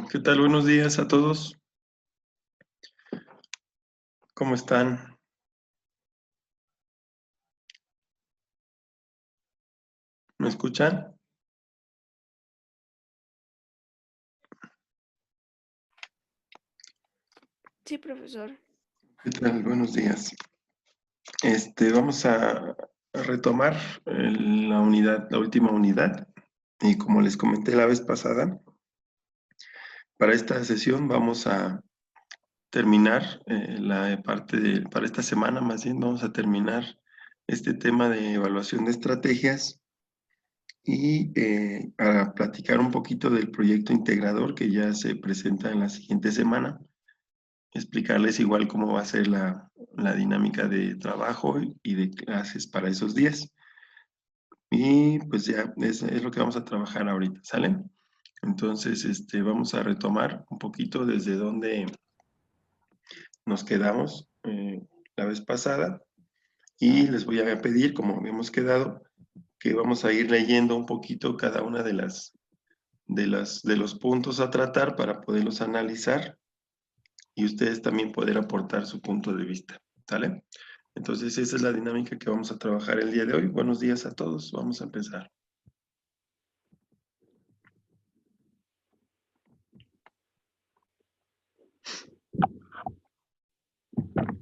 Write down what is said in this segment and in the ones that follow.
¿Qué tal? Buenos días a todos. ¿Cómo están? ¿Me escuchan? Sí, profesor. ¿Qué tal? Buenos días. Vamos a retomar la última unidad. Y como les comenté la vez pasada, para esta sesión vamos a terminar para esta semana, más bien vamos a terminar este tema de evaluación de estrategias y para platicar un poquito del proyecto integrador que ya se presenta en la siguiente semana. Explicarles igual cómo va a ser la dinámica de trabajo y de clases para esos días. Y pues ya es lo que vamos a trabajar ahorita, ¿sale? Entonces, vamos a retomar un poquito desde donde nos quedamos la vez pasada y les voy a pedir, como habíamos quedado, que vamos a ir leyendo un poquito cada una de los puntos a tratar para poderlos analizar y ustedes también poder aportar su punto de vista, ¿sale? Entonces, esa es la dinámica que vamos a trabajar el día de hoy. Buenos días a todos. Vamos a empezar.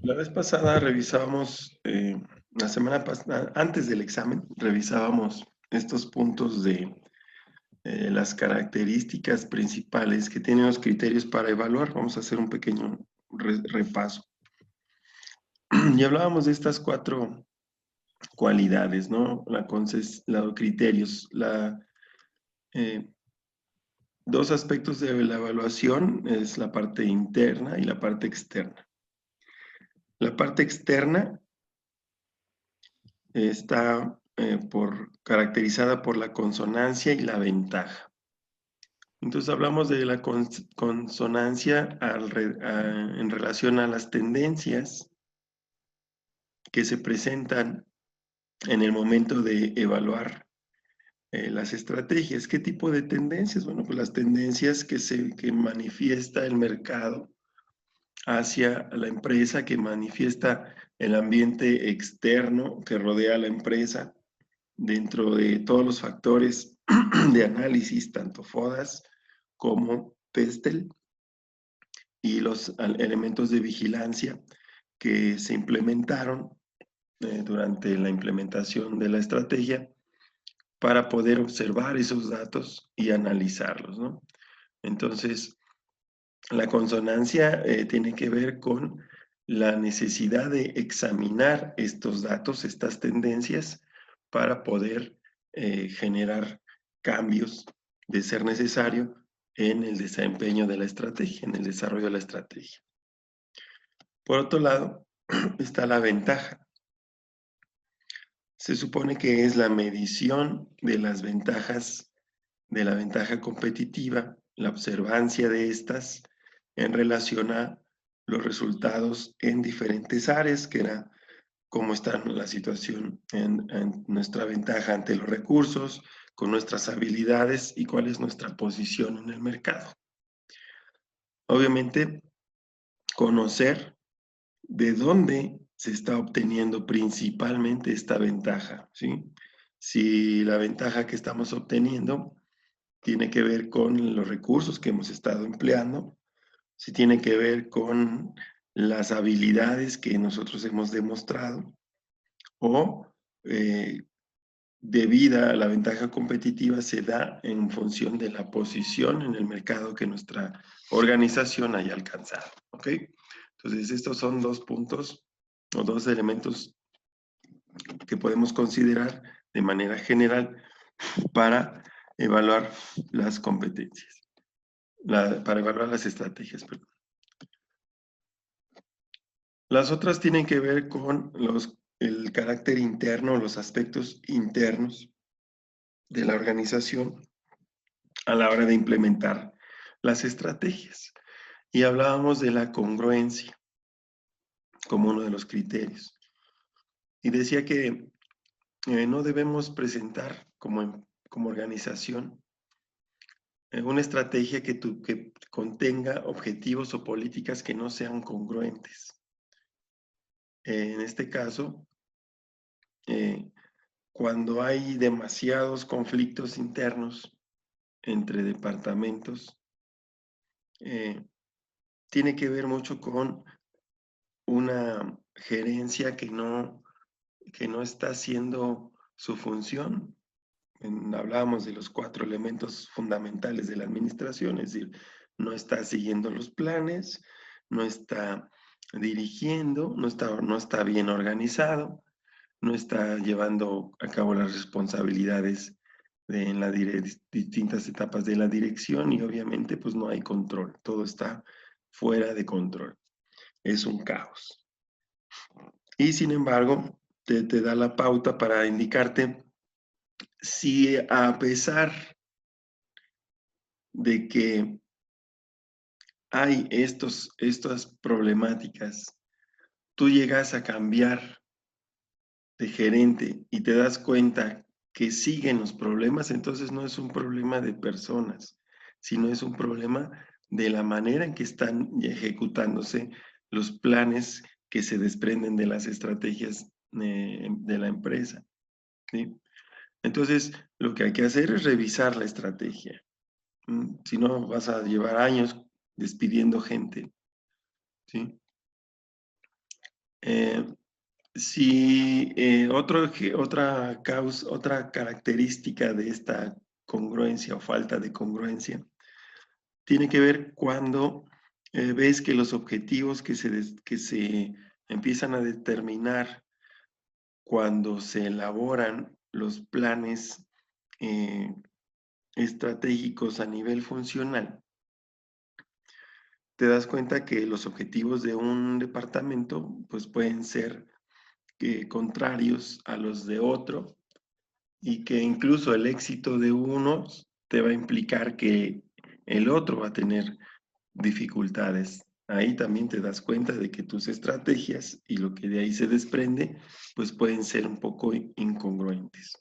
La vez pasada revisábamos, la semana pasada, antes del examen, revisábamos estos puntos de las características principales que tienen los criterios para evaluar. Vamos a hacer un pequeño repaso. Y hablábamos de estas 4 cualidades, ¿no? Los criterios, 2 aspectos de la evaluación es la parte interna y la parte externa. La parte externa está caracterizada por la consonancia y la ventaja. Entonces hablamos de la consonancia en relación a las tendencias que se presentan en el momento de evaluar las estrategias. ¿Qué tipo de tendencias? Bueno, pues las tendencias que manifiesta el mercado hacia la empresa, que manifiesta el ambiente externo que rodea a la empresa, dentro de todos los factores de análisis, tanto FODAS como PESTEL, y los elementos de vigilancia que se implementaron durante la implementación de la estrategia para poder observar esos datos y analizarlos, ¿no? Entonces, la consonancia tiene que ver con la necesidad de examinar estos datos, estas tendencias, para poder generar cambios de ser necesario en el desempeño de la estrategia, en el desarrollo de la estrategia. Por otro lado, está la ventaja. Se supone que es la medición de las ventajas, de la ventaja competitiva, la observancia de estas en relación a los resultados en diferentes áreas, que era cómo está la situación en nuestra ventaja ante los recursos, con nuestras habilidades y cuál es nuestra posición en el mercado. Obviamente, conocer de dónde se está obteniendo principalmente esta ventaja, ¿sí? Si la ventaja que estamos obteniendo tiene que ver con los recursos que hemos estado empleando, si tiene que ver con las habilidades que nosotros hemos demostrado, o debida a la ventaja competitiva se da en función de la posición en el mercado que nuestra organización haya alcanzado, ¿ok? Entonces, estos son 2 puntos o 2 elementos que podemos considerar de manera general para evaluar las competencias, para evaluar las estrategias, perdón. Las otras tienen que ver con el carácter interno, los aspectos internos de la organización a la hora de implementar las estrategias. Y hablábamos de la congruencia como uno de los criterios. Y decía que no debemos presentar como organización una estrategia que contenga objetivos o políticas que no sean congruentes. En este caso, cuando hay demasiados conflictos internos entre departamentos, tiene que ver mucho con una gerencia que no está haciendo su función. Hablábamos de los 4 elementos fundamentales de la administración, es decir, no está siguiendo los planes, no está dirigiendo, no está bien organizado, no está llevando a cabo las responsabilidades en las distintas etapas de la dirección y obviamente pues no hay control, todo está fuera de control, es un caos. Y sin embargo, te da la pauta para indicarte si a pesar de que hay estas problemáticas, tú llegas a cambiar de gerente y te das cuenta que siguen los problemas, entonces no es un problema de personas, sino es un problema de la manera en que están ejecutándose los planes que se desprenden de las estrategias de la empresa, ¿sí? Entonces, lo que hay que hacer es revisar la estrategia. Si no, vas a llevar años despidiendo gente, ¿sí? Otra característica de esta congruencia o falta de congruencia tiene que ver cuando ves que los objetivos que se empiezan a determinar cuando se elaboran los planes estratégicos a nivel funcional, te das cuenta que los objetivos de un departamento pues pueden ser contrarios a los de otro y que incluso el éxito de unos te va a implicar que el otro va a tener dificultades. Ahí también te das cuenta de que tus estrategias y lo que de ahí se desprende, pues pueden ser un poco incongruentes.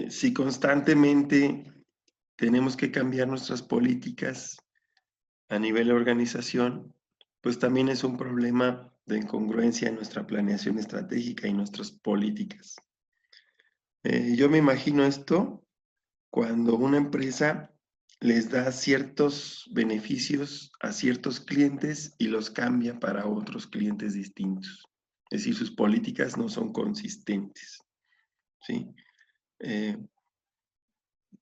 Si constantemente tenemos que cambiar nuestras políticas a nivel de organización, pues también es un problema de incongruencia en nuestra planeación estratégica y nuestras políticas. Yo me imagino esto cuando una empresa les da ciertos beneficios a ciertos clientes y los cambia para otros clientes distintos. Es decir, sus políticas no son consistentes, ¿sí?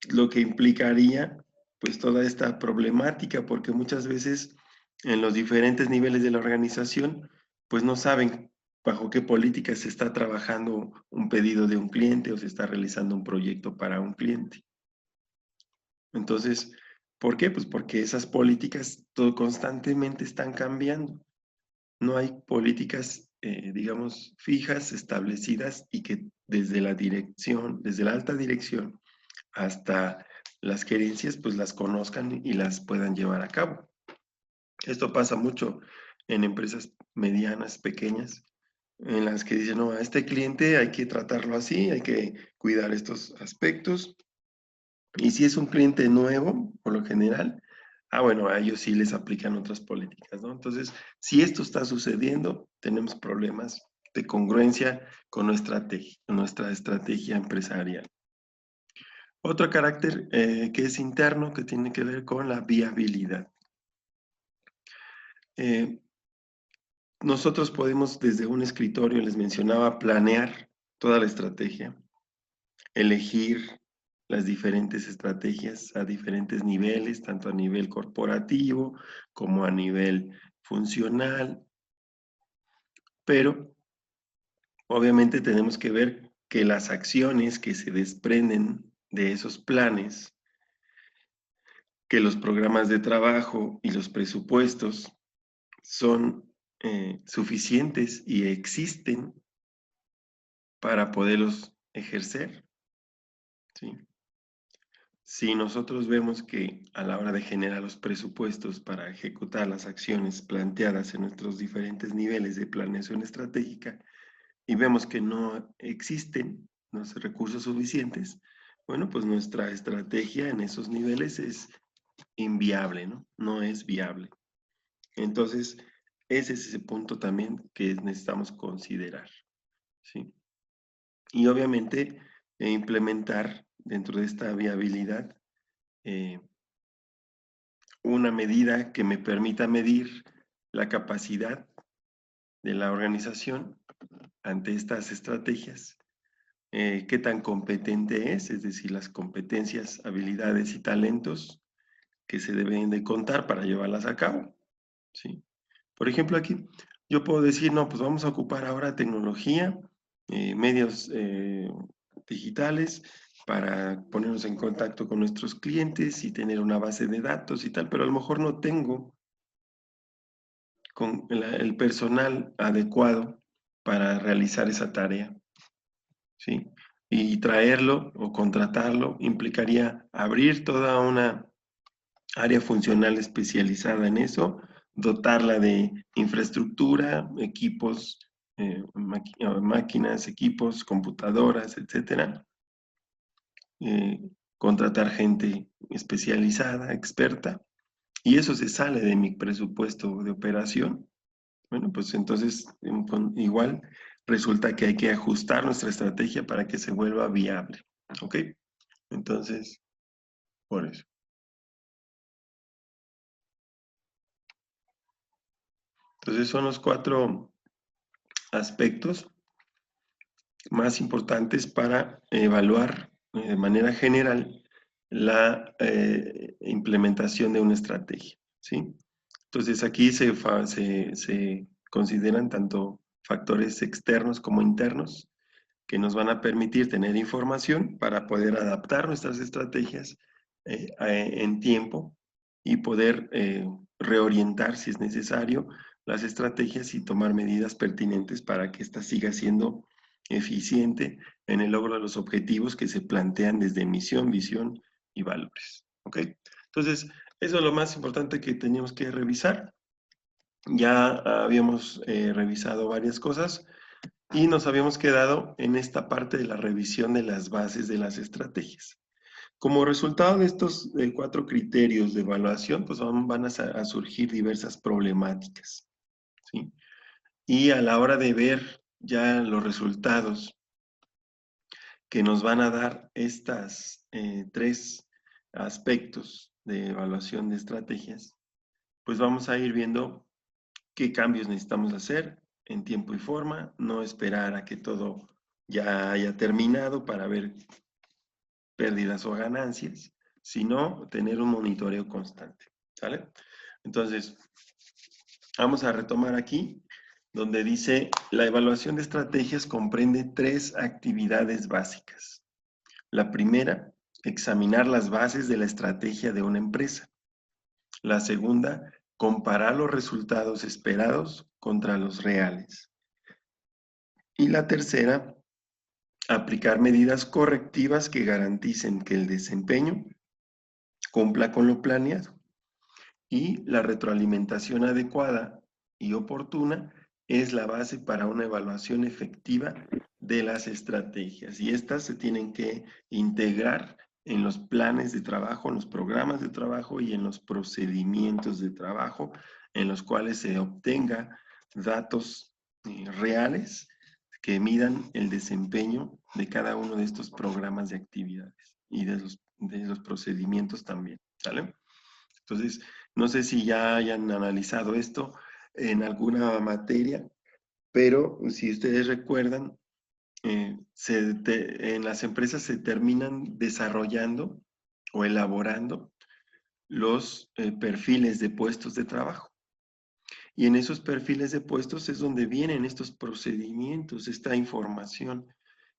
Lo que implicaría, pues, toda esta problemática, porque muchas veces en los diferentes niveles de la organización, pues no saben bajo qué políticas se está trabajando un pedido de un cliente o se está realizando un proyecto para un cliente. Entonces, ¿por qué? Pues porque esas políticas constantemente están cambiando. No hay políticas, digamos, fijas, establecidas y que desde la dirección, desde la alta dirección hasta las gerencias, pues las conozcan y las puedan llevar a cabo. Esto pasa mucho en empresas medianas, pequeñas, en las que dicen, no, a este cliente hay que tratarlo así, hay que cuidar estos aspectos. Y si es un cliente nuevo, por lo general, bueno, a ellos sí les aplican otras políticas, ¿no? Entonces, si esto está sucediendo, tenemos problemas de congruencia con nuestra estrategia empresarial. Otro carácter que es interno, que tiene que ver con la viabilidad. Nosotros podemos desde un escritorio, les mencionaba, planear toda la estrategia, elegir las diferentes estrategias a diferentes niveles, tanto a nivel corporativo como a nivel funcional, pero obviamente tenemos que ver que las acciones que se desprenden de esos planes, que los programas de trabajo y los presupuestos son suficientes y existen para poderlos ejercer, ¿sí? Si nosotros vemos que a la hora de generar los presupuestos para ejecutar las acciones planteadas en nuestros diferentes niveles de planeación estratégica y vemos que no existen los recursos suficientes, bueno, pues nuestra estrategia en esos niveles es inviable, ¿no? No es viable. Entonces, ese es ese punto también que necesitamos considerar, ¿sí? Y obviamente implementar dentro de esta viabilidad una medida que me permita medir la capacidad de la organización ante estas estrategias, qué tan competente es decir, las competencias, habilidades y talentos que se deben de contar para llevarlas a cabo, ¿sí? Por ejemplo, aquí yo puedo decir, no, pues vamos a ocupar ahora tecnología, medios digitales para ponernos en contacto con nuestros clientes y tener una base de datos y tal, pero a lo mejor no tengo con el personal adecuado para realizar esa tarea, ¿sí? Y traerlo o contratarlo implicaría abrir toda una área funcional especializada en eso, dotarla de infraestructura, equipos, máquinas, equipos, computadoras, etcétera. Contratar gente especializada, experta, y eso se sale de mi presupuesto de operación. Bueno, pues entonces igual resulta que hay que ajustar nuestra estrategia para que se vuelva viable. ¿Ok? Entonces, por eso. Entonces son los 4 aspectos más importantes para evaluar de manera general la implementación de una estrategia, ¿sí? Entonces aquí se consideran tanto factores externos como internos que nos van a permitir tener información para poder adaptar nuestras estrategias en tiempo y poder reorientar, si es necesario, las estrategias y tomar medidas pertinentes para que ésta siga siendo eficiente en el logro de los objetivos que se plantean desde misión, visión y valores. ¿Ok? Entonces, eso es lo más importante que teníamos que revisar. Ya habíamos revisado varias cosas y nos habíamos quedado en esta parte de la revisión de las bases de las estrategias. Como resultado de estos 4 criterios de evaluación, pues van a surgir diversas problemáticas, ¿sí? Y a la hora de ver ya los resultados que nos van a dar estas 3 aspectos de evaluación de estrategias, pues vamos a ir viendo qué cambios necesitamos hacer en tiempo y forma, no esperar a que todo ya haya terminado para ver pérdidas o ganancias, sino tener un monitoreo constante, ¿sale? Entonces, vamos a retomar aquí, donde dice, la evaluación de estrategias comprende 3 actividades básicas. La primera, examinar las bases de la estrategia de una empresa. La segunda, comparar los resultados esperados contra los reales. Y la tercera, aplicar medidas correctivas que garanticen que el desempeño cumpla con lo planeado. Y la retroalimentación adecuada y oportuna es la base para una evaluación efectiva de las estrategias. Y estas se tienen que integrar en los planes de trabajo, en los programas de trabajo y en los procedimientos de trabajo en los cuales se obtenga datos reales que midan el desempeño de cada uno de estos programas de actividades y de los procedimientos también, ¿sale? Entonces, no sé si ya hayan analizado esto en alguna materia, pero si ustedes recuerdan, en las empresas se terminan desarrollando o elaborando los perfiles de puestos de trabajo. Y en esos perfiles de puestos es donde vienen estos procedimientos, esta información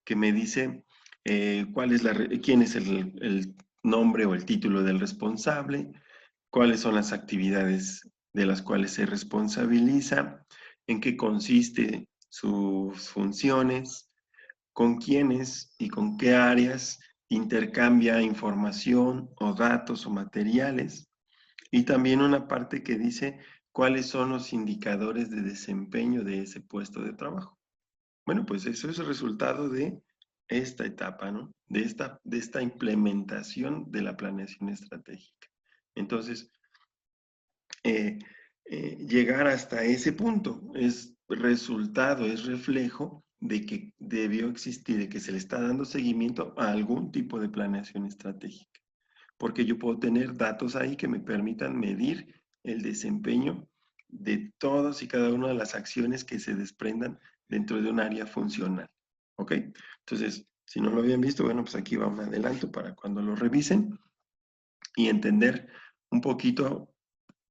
que me dice quién es el nombre o el título del responsable, cuáles son las actividades de las cuales se responsabiliza, en qué consiste sus funciones, con quiénes y con qué áreas intercambia información o datos o materiales, y también una parte que dice cuáles son los indicadores de desempeño de ese puesto de trabajo. Bueno, pues eso es el resultado de esta etapa, ¿no? De esta implementación de la planeación estratégica. Entonces, llegar hasta ese punto es resultado, es reflejo de que debió existir, de que se le está dando seguimiento a algún tipo de planeación estratégica. Porque yo puedo tener datos ahí que me permitan medir el desempeño de todas y cada una de las acciones que se desprendan dentro de un área funcional. ¿Ok? Entonces, si no lo habían visto, bueno, pues aquí va un adelanto para cuando lo revisen y entender un poquito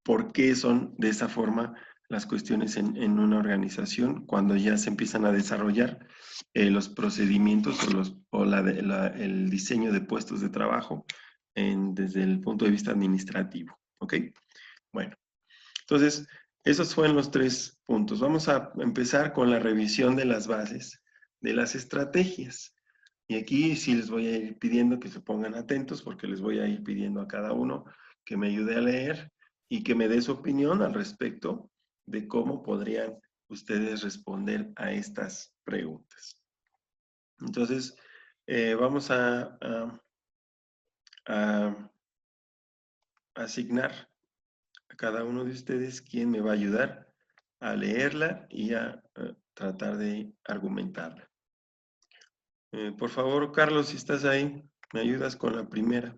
por qué son de esa forma las cuestiones en una organización cuando ya se empiezan a desarrollar los procedimientos el diseño de puestos de trabajo desde el punto de vista administrativo. ¿Ok? Bueno, entonces, esos fueron los 3 puntos. Vamos a empezar con la revisión de las bases de las estrategias. Y aquí sí les voy a ir pidiendo que se pongan atentos porque les voy a ir pidiendo a cada uno que me ayude a leer y que me dé su opinión al respecto de cómo podrían ustedes responder a estas preguntas. Entonces, vamos a asignar a cada uno de ustedes quién me va a ayudar a leerla y a tratar de argumentarla. Por favor, Carlos, si estás ahí, me ayudas con la primera.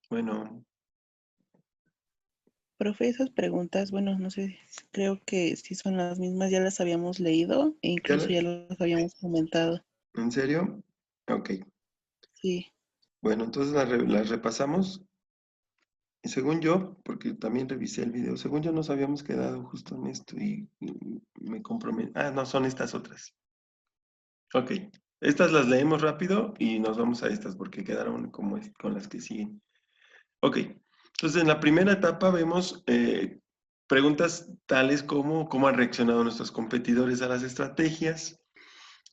Bueno, Profe, esas preguntas, bueno, no sé, creo que si son las mismas, ya las habíamos leído e ¿Ya incluso la- ya las habíamos comentado. ¿En serio? Ok. Sí, Bueno, entonces las repasamos. Y según yo, porque también revisé el video, según yo nos habíamos quedado justo en esto y me comprometí. Ah, no, son estas otras. Ok. Estas las leemos rápido y nos vamos a estas porque quedaron como con las que siguen. Ok. Entonces, en la primera etapa vemos preguntas tales como cómo han reaccionado nuestros competidores a las estrategias,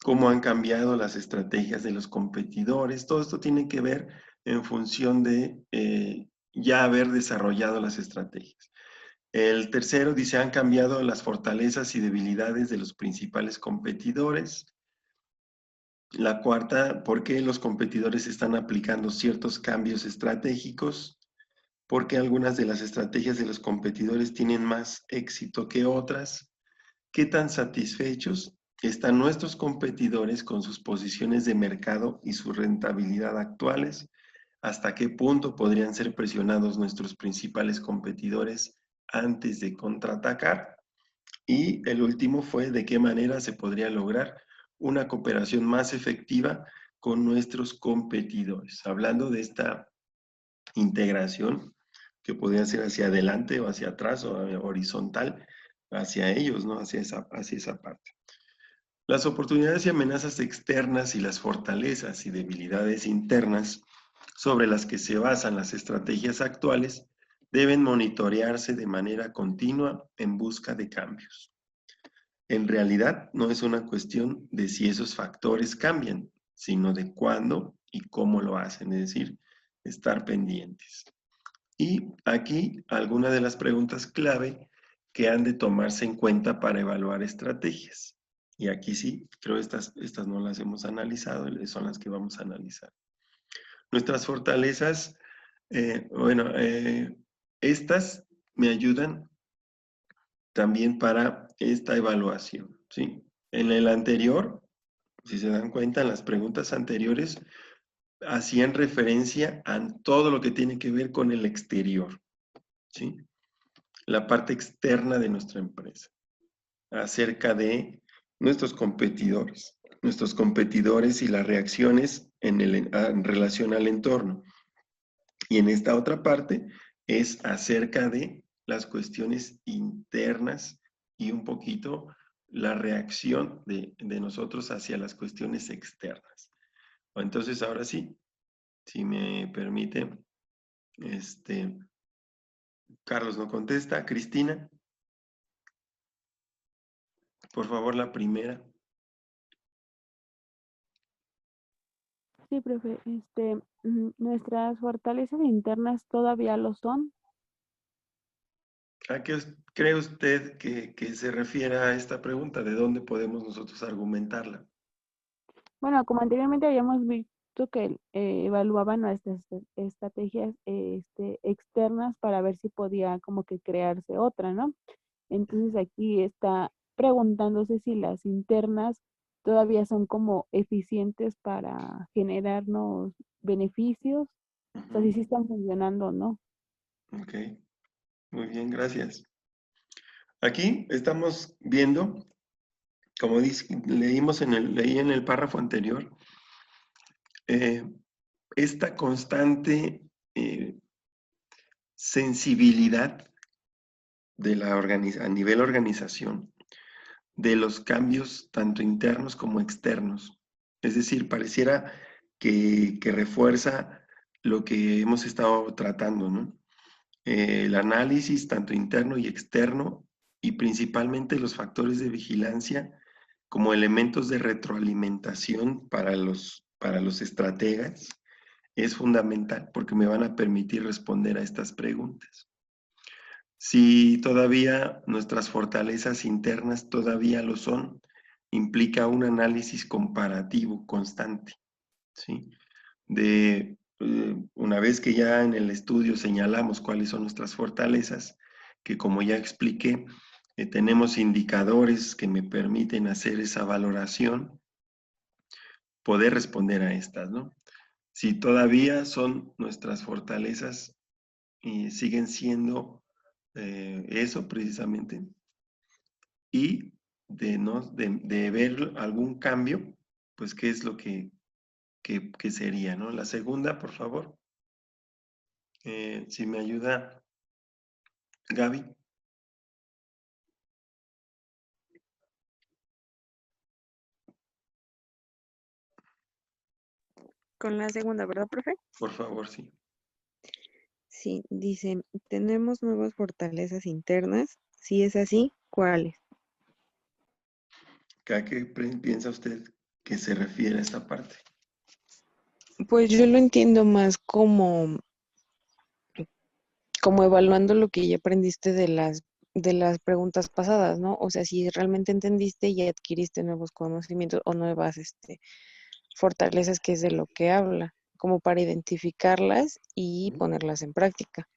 cómo han cambiado las estrategias de los competidores. Todo esto tiene que ver en función de ya haber desarrollado las estrategias. El tercero dice, han cambiado las fortalezas y debilidades de los principales competidores. La cuarta, ¿por qué los competidores están aplicando ciertos cambios estratégicos? ¿Por qué algunas de las estrategias de los competidores tienen más éxito que otras? ¿Qué tan satisfechos están nuestros competidores con sus posiciones de mercado y su rentabilidad actuales? ¿Hasta qué punto podrían ser presionados nuestros principales competidores antes de contraatacar? Y el último fue de qué manera se podría lograr una cooperación más efectiva con nuestros competidores. Hablando de esta integración que podría ser hacia adelante o hacia atrás o horizontal hacia ellos, ¿no? Hacia esa parte. Las oportunidades y amenazas externas y las fortalezas y debilidades internas sobre las que se basan las estrategias actuales deben monitorearse de manera continua en busca de cambios. En realidad, no es una cuestión de si esos factores cambian, sino de cuándo y cómo lo hacen, es decir, estar pendientes. Y aquí algunas de las preguntas clave que han de tomarse en cuenta para evaluar estrategias. Y aquí sí, creo estas no las hemos analizado, son las que vamos a analizar. Nuestras fortalezas, estas me ayudan también para esta evaluación, ¿sí? En el anterior, si se dan cuenta, en las preguntas anteriores, hacían referencia a todo lo que tiene que ver con el exterior, ¿sí? La parte externa de nuestra empresa, acerca de nuestros competidores y las reacciones en relación al entorno. Y en esta otra parte es acerca de las cuestiones internas y un poquito la reacción de nosotros hacia las cuestiones externas. Entonces, ahora sí, si me permite, Carlos no contesta. Cristina, por favor, la primera. Sí, profe, nuestras fortalezas internas todavía lo son. ¿A qué cree usted que se refiere a esta pregunta? ¿De dónde podemos nosotros argumentarla? Bueno, como anteriormente habíamos visto que evaluaban nuestras estrategias externas para ver si podía como que crearse otra, ¿no? Entonces aquí está preguntándose si las internas todavía son como eficientes para generarnos beneficios, o sea, si sí están funcionando o no. Ok, muy bien, gracias. Aquí estamos viendo, como leí en el párrafo anterior, eh, esta constante sensibilidad a nivel organización de los cambios tanto internos como externos. Es decir, pareciera que refuerza lo que hemos estado tratando, ¿no? El análisis tanto interno y externo y principalmente los factores de vigilancia como elementos de retroalimentación para los estrategas es fundamental porque me van a permitir responder a estas preguntas. Si todavía nuestras fortalezas internas todavía lo son, implica un análisis comparativo constante, ¿sí? Una vez que ya en el estudio señalamos cuáles son nuestras fortalezas, que como ya expliqué, tenemos indicadores que me permiten hacer esa valoración, poder responder a estas, ¿no? Si todavía son nuestras fortalezas y siguen siendo eso precisamente, y de ver algún cambio, pues qué es lo que sería, ¿no? La segunda, por favor, si me ayuda Gaby. Con la segunda, ¿verdad, profe? Por favor, sí. Sí, dice, tenemos nuevas fortalezas internas. Si es así, ¿cuáles? ¿A qué piensa usted que se refiere a esta parte? Pues yo lo entiendo más como evaluando lo que ya aprendiste de las preguntas pasadas, ¿no? O sea, si realmente entendiste y adquiriste nuevos conocimientos o nuevas fortalezas, que es de lo que habla, como para identificarlas y ponerlas en práctica.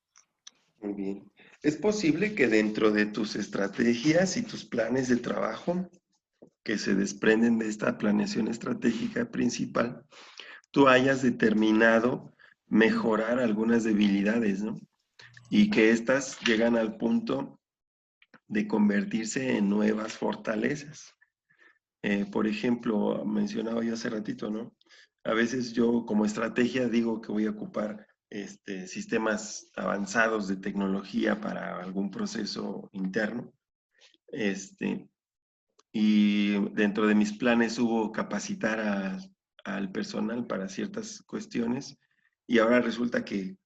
Muy bien. Es posible que dentro de tus estrategias y tus planes de trabajo que se desprenden de esta planeación estratégica principal, tú hayas determinado mejorar algunas debilidades, ¿no? Y que éstas llegan al punto de convertirse en nuevas fortalezas. Por ejemplo, mencionaba yo hace ratito, ¿no? A veces yo como estrategia digo que voy a ocupar sistemas avanzados de tecnología para algún proceso interno. Y dentro de mis planes hubo capacitar al personal para ciertas cuestiones y ahora resulta que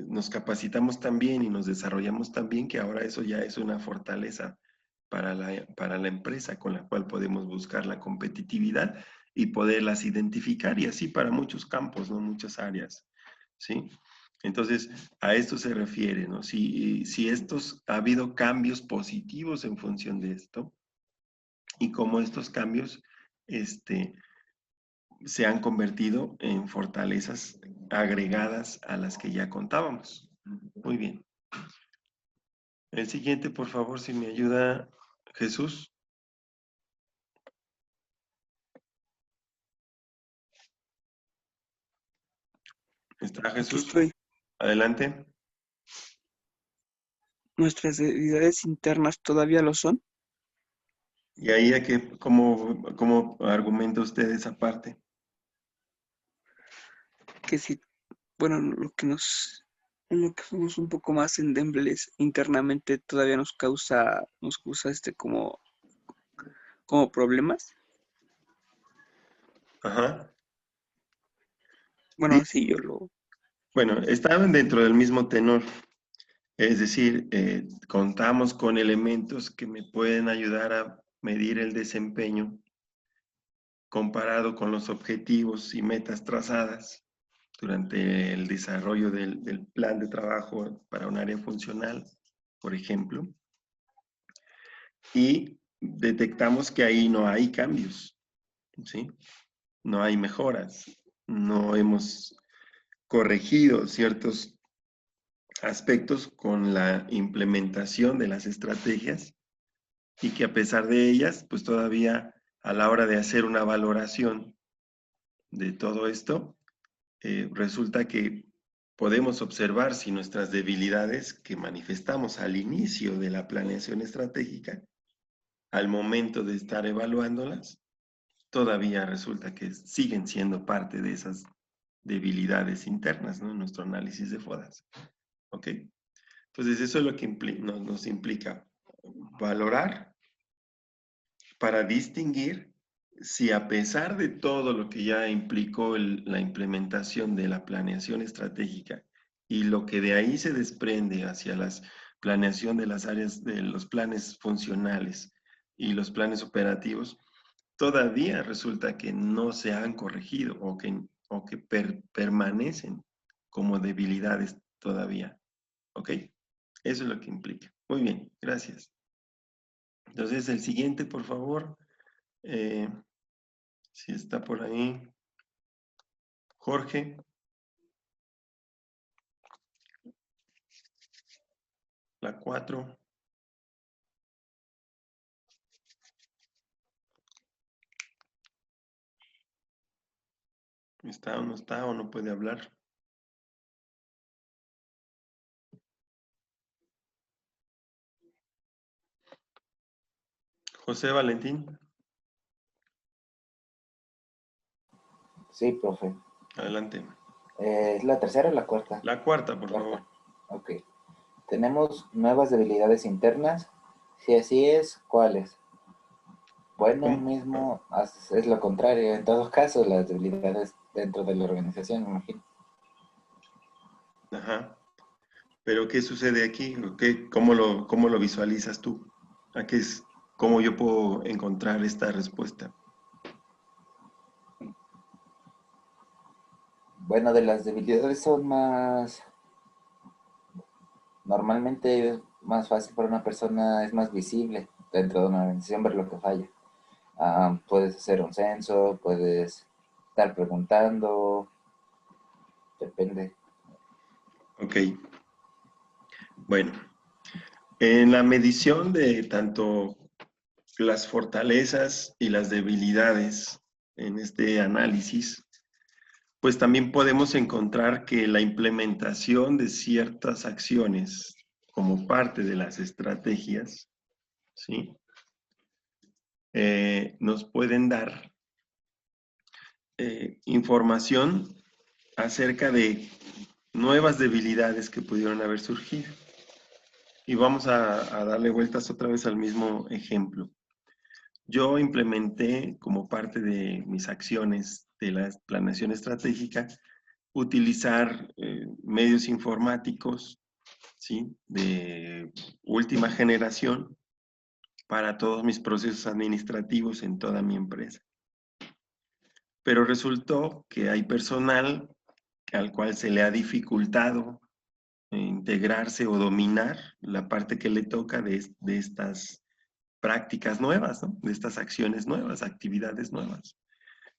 nos capacitamos tan bien y nos desarrollamos tan bien que ahora eso ya es una fortaleza para la empresa con la cual podemos buscar la competitividad y poderlas identificar y así para muchos campos, ¿no? Muchas áreas, ¿sí? Entonces, a esto se refiere, ¿no? Si ha habido cambios positivos en función de esto y cómo estos cambios, se han convertido en fortalezas agregadas a las que ya contábamos. Muy bien. El siguiente, por favor, si me ayuda Jesús. ¿Está Aquí Jesús? estoy. Adelante. ¿Nuestras debilidades internas todavía lo son? Y ahí, ¿cómo argumenta usted esa parte? Que si, bueno, en lo que somos un poco más endebles internamente todavía nos causa como problemas. Ajá. Bueno, Di- así yo lo, Bueno, estaban dentro del mismo tenor. Es decir, contamos con elementos que me pueden ayudar a medir el desempeño comparado con los objetivos y metas trazadas durante el desarrollo del plan de trabajo para un área funcional, por ejemplo, y detectamos que ahí no hay cambios, ¿sí? No hay mejoras, no hemos corregido ciertos aspectos con la implementación de las estrategias y que a pesar de ellas, pues todavía a la hora de hacer una valoración de todo esto, resulta que podemos observar si nuestras debilidades que manifestamos al inicio de la planeación estratégica, al momento de estar evaluándolas, todavía resulta que siguen siendo parte de esas debilidades internas, ¿no? En nuestro análisis de FODAS. ¿Ok? Entonces, eso es lo que nos implica valorar para distinguir si a pesar de todo lo que ya implicó la implementación de la planeación estratégica y lo que de ahí se desprende hacia la planeación de las áreas de los planes funcionales y los planes operativos, todavía resulta que no se han corregido o que permanecen como debilidades todavía. ¿Ok? Eso es lo que implica. Muy bien, gracias. Entonces, el siguiente, por favor. Eh, si está por ahí. Jorge. La 4. ¿Está o no puede hablar? José Valentín, Sí, profe. adelante. ¿Es la tercera o la cuarta? La cuarta, por Cuarta. favor. Ok. Tenemos nuevas debilidades internas. Si así es, ¿cuáles? Bueno, ¿Cómo? mismo es lo contrario. En todos casos, las debilidades dentro de la organización, me imagino. Ajá. Pero ¿qué sucede aquí? ¿Cómo lo visualizas tú? ¿Cómo yo puedo encontrar esta respuesta? Bueno, de las debilidades son más... Normalmente es más fácil para una persona, es más visible dentro de una organización ver lo que falla. Puedes hacer un censo, puedes estar preguntando, depende. Ok. Bueno, en la medición de tanto las fortalezas y las debilidades en este análisis, pues también podemos encontrar que la implementación de ciertas acciones como parte de las estrategias, ¿sí? Nos pueden dar información acerca de nuevas debilidades que pudieron haber surgido. Y vamos a darle vueltas otra vez al mismo ejemplo. Yo implementé como parte de mis acciones de la planeación estratégica utilizar medios informáticos, ¿sí?, de última generación para todos mis procesos administrativos en toda mi empresa. Pero resultó que hay personal al cual se le ha dificultado integrarse o dominar la parte que le toca de estas prácticas nuevas, ¿no?, de estas acciones nuevas, actividades nuevas.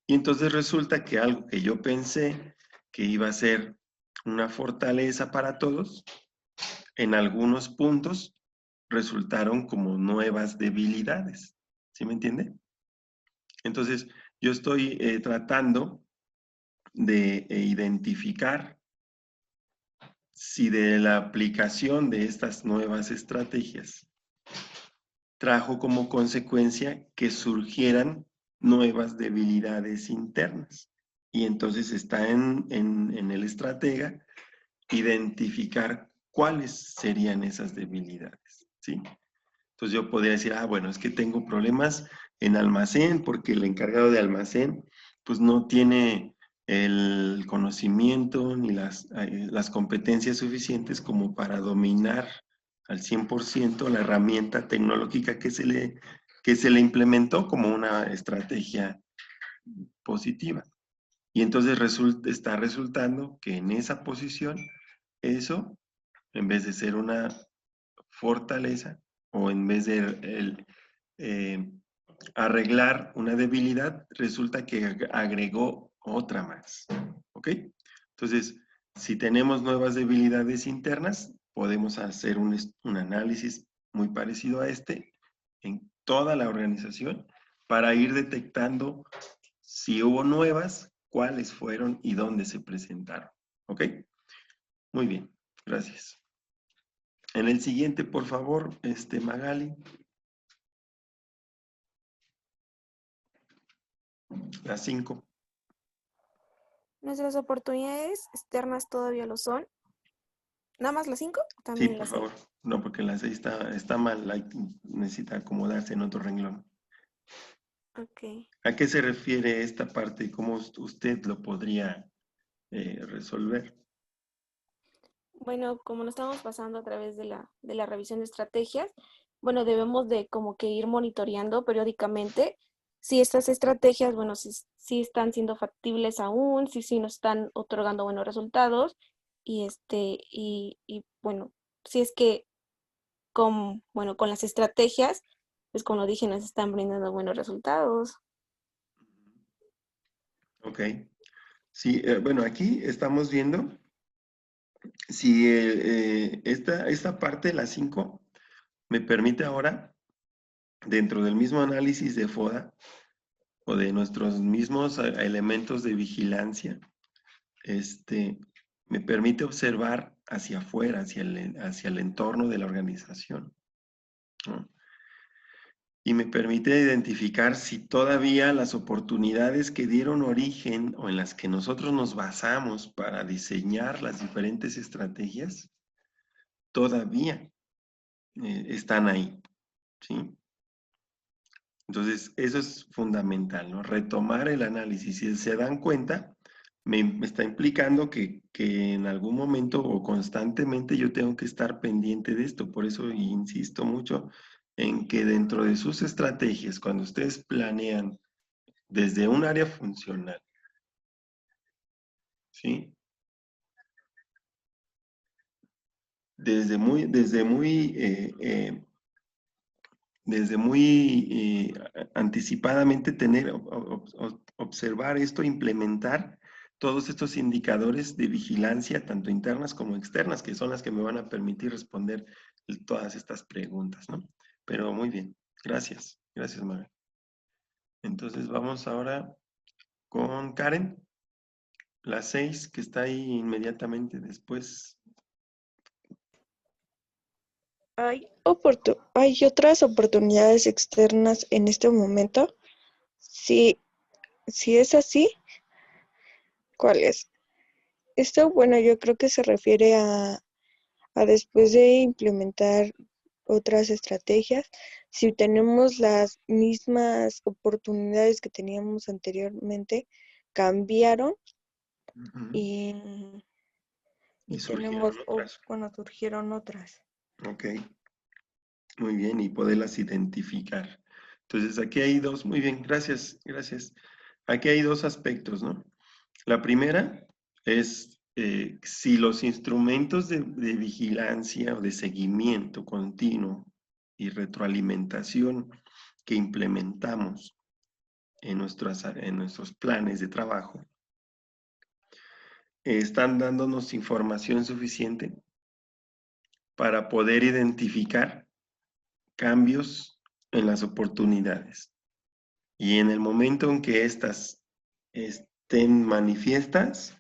Y entonces resulta que algo que yo pensé que iba a ser una fortaleza para todos, en algunos puntos resultaron como nuevas debilidades. ¿Sí me entiende? Entonces, yo estoy tratando de identificar si de la aplicación de estas nuevas estrategias trajo como consecuencia que surgieran nuevas debilidades internas. Y entonces está en el estratega identificar cuáles serían esas debilidades, ¿sí? Entonces yo podría decir, bueno, es que tengo problemas en almacén porque el encargado de almacén pues no tiene el conocimiento ni las competencias suficientes como para dominar al 100% la herramienta tecnológica que se le implementó como una estrategia positiva. Y entonces está resultando que en esa posición, eso, en vez de ser una fortaleza, o en vez de arreglar una debilidad, resulta que agregó otra más. ¿Ok? Entonces, si tenemos nuevas debilidades internas, podemos hacer un análisis muy parecido a este en toda la organización para ir detectando si hubo nuevas, cuáles fueron y dónde se presentaron. ¿Ok? Muy bien, gracias. En el siguiente, por favor, Magali. La 5. Nuestras oportunidades externas todavía lo son. ¿Nada más las 5? Sí, También por las 6. favor. No, porque la 6 está mal, necesita acomodarse en otro renglón. Ok. ¿A qué se refiere esta parte? ¿Cómo usted lo podría resolver? Bueno, como lo estamos pasando a través de la revisión de estrategias, bueno, debemos de como que ir monitoreando periódicamente si estas estrategias, bueno, si están siendo factibles aún, si nos están otorgando buenos resultados y bueno, si es que bueno, con las estrategias, pues como dije, nos están brindando buenos resultados. Ok. Sí, bueno, aquí estamos viendo si esta parte, la 5, me permite ahora, dentro del mismo análisis de FODA, o de nuestros mismos elementos de vigilancia, me permite observar hacia afuera, hacia el entorno de la organización, ¿no? y me permite identificar si todavía las oportunidades que dieron origen o en las que nosotros nos basamos para diseñar las diferentes estrategias todavía están ahí, ¿sí? Entonces, eso es fundamental, ¿no? Retomar el análisis. Si se dan cuenta, me está implicando que en algún momento o constantemente yo tengo que estar pendiente de esto. Por eso insisto mucho en que dentro de sus estrategias, cuando ustedes planean desde un área funcional, ¿sí? Desde muy anticipadamente observar esto, implementar todos estos indicadores de vigilancia, tanto internas como externas, que son las que me van a permitir responder todas estas preguntas, ¿no? Pero muy bien, gracias, gracias, Maga. Entonces vamos ahora con Karen, la 6, que está ahí inmediatamente después. ¿Hay otras oportunidades externas en este momento? Si es así, ¿cuáles? Esto, bueno, yo creo que se refiere a después de implementar otras estrategias, si tenemos las mismas oportunidades que teníamos anteriormente, cambiaron Ujú. y surgieron otras. Surgieron otras. Ok, muy bien, y poderlas identificar. Entonces, aquí hay dos, muy bien, gracias, gracias. Aquí hay dos aspectos, ¿no? La primera es si los instrumentos de vigilancia o de seguimiento continuo y retroalimentación que implementamos en nuestros planes de trabajo están dándonos información suficiente para poder identificar cambios en las oportunidades. Y en el momento en que éstas estén manifiestas,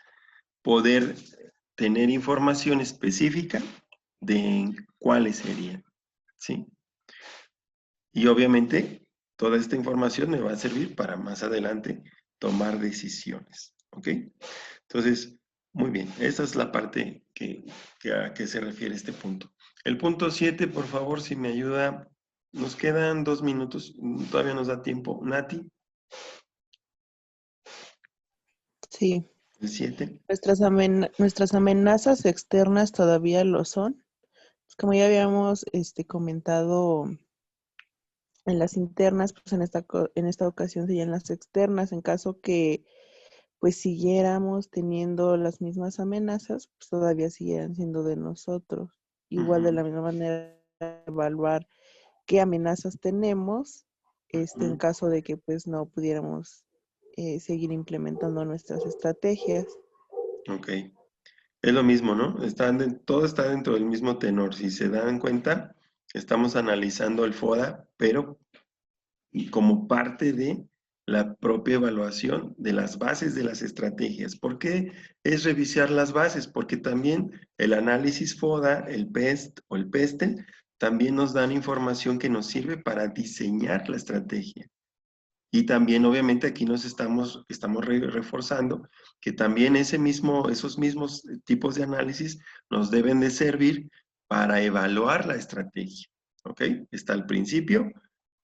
poder tener información específica de cuáles serían, ¿sí? Y obviamente, toda esta información me va a servir para más adelante tomar decisiones, ¿ok? Entonces, muy bien, esa es la parte a que se refiere este punto. El punto 7, por favor, si me ayuda, nos quedan 2 minutos, todavía nos da tiempo. Nati, Sí, el 7. nuestras amenazas externas todavía lo son. Como ya habíamos comentado en las internas, pues en esta ocasión serían las externas. En caso que pues siguiéramos teniendo las mismas amenazas, pues todavía siguieran siendo de nosotros. Igual de la misma manera, evaluar qué amenazas tenemos, en caso de que pues no pudiéramos seguir implementando nuestras estrategias. Ok. Es lo mismo, ¿no? Todo está dentro del mismo tenor. Si se dan cuenta, estamos analizando el FODA, pero como parte de la propia evaluación de las bases de las estrategias. ¿Por qué es revisar las bases? Porque también el análisis FODA, el PEST o el PESTEL, también nos dan información que nos sirve para diseñar la estrategia. Y también, obviamente, aquí estamos reforzando que también esos mismos tipos de análisis nos deben de servir para evaluar la estrategia. ¿Ok? Está al principio,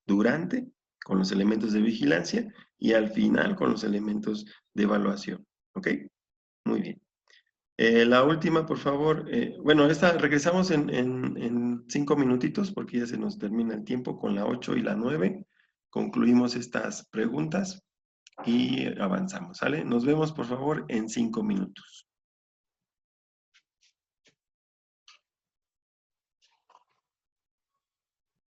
durante, con los elementos de vigilancia, y al final con los elementos de evaluación. ¿Ok? Muy bien. La última, por favor. Bueno, regresamos en 5 minutitos porque ya se nos termina el tiempo con la 8 y la 9. Concluimos estas preguntas y avanzamos, ¿sale? Nos vemos, por favor, en 5 minutos.